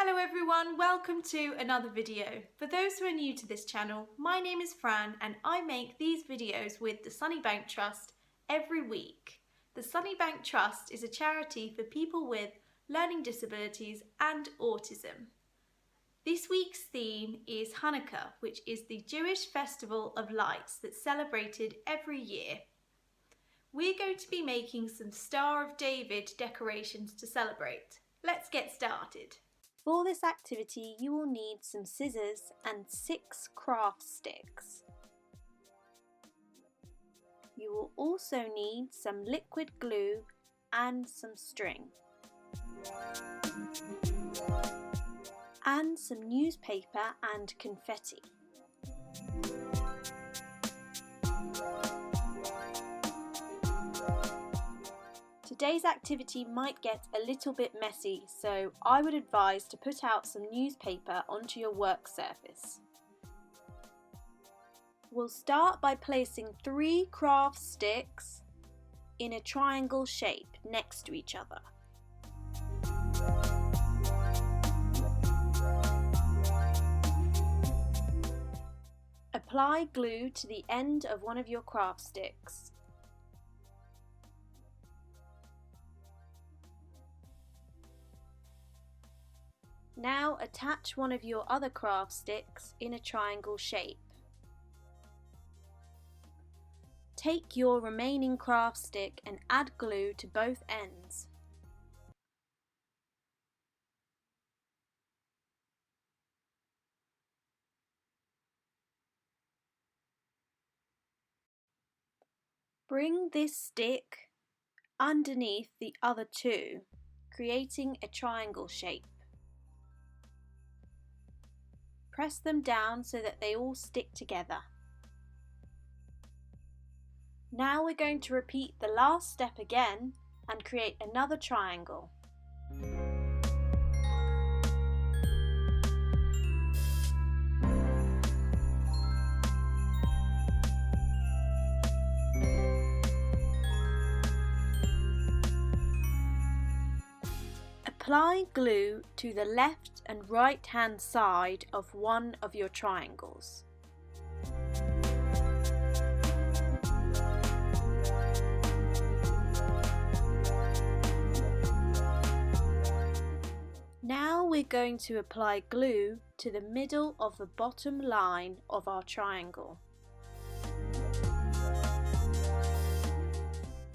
Hello everyone, welcome to another video. For those who are new to this channel, my name is Fran and I make these videos with the Sunnybank Trust every week. The Sunnybank Trust is a charity for people with learning disabilities and autism. This week's theme is Hanukkah, which is the Jewish festival of lights that's celebrated every year. We're going to be making some Star of David decorations to celebrate. Let's get started. For this activity, you will need some scissors and 6 craft sticks. You will also need some liquid glue and some string. And some newspaper and confetti. Today's activity might get a little bit messy, so I would advise to put out some newspaper onto your work surface. We'll start by placing 3 craft sticks in a triangle shape next to each other. Apply glue to the end of one of your craft sticks. Now attach one of your other craft sticks in a triangle shape. Take your remaining craft stick and add glue to both ends. Bring this stick underneath the other 2, creating a triangle shape. Press them down so that they all stick together. Now we're going to repeat the last step again and create another triangle. Apply glue to the left and right hand side of one of your triangles. Now we're going to apply glue to the middle of the bottom line of our triangle.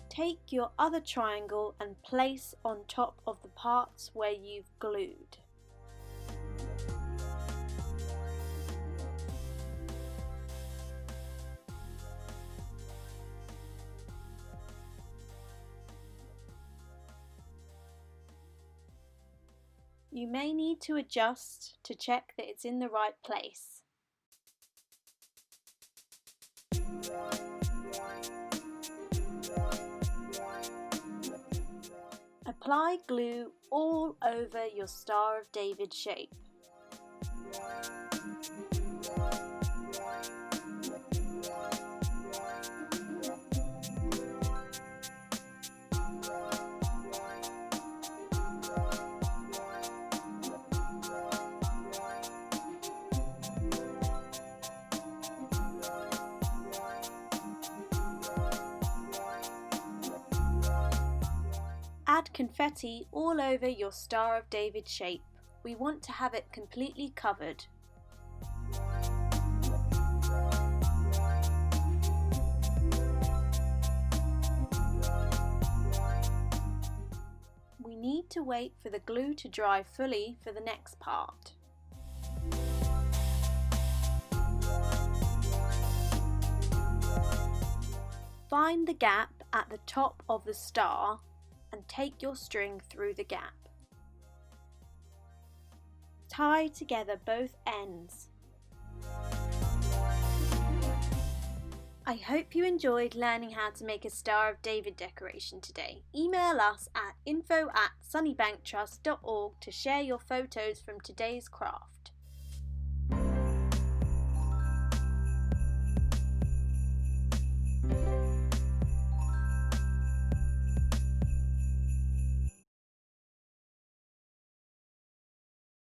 Take your other triangle and place on top of the parts where you've glued. You may need to adjust to check that it's in the right place. Apply glue all over your Star of David shape. Add confetti all over your Star of David shape. We want to have it completely covered. We need to wait for the glue to dry fully for the next part. Find the gap at the top of the star and take your string through the gap. Tie together both ends. I hope you enjoyed learning how to make a Star of David decoration today. Email us at info@sunnybanktrust.org to share your photos from today's craft.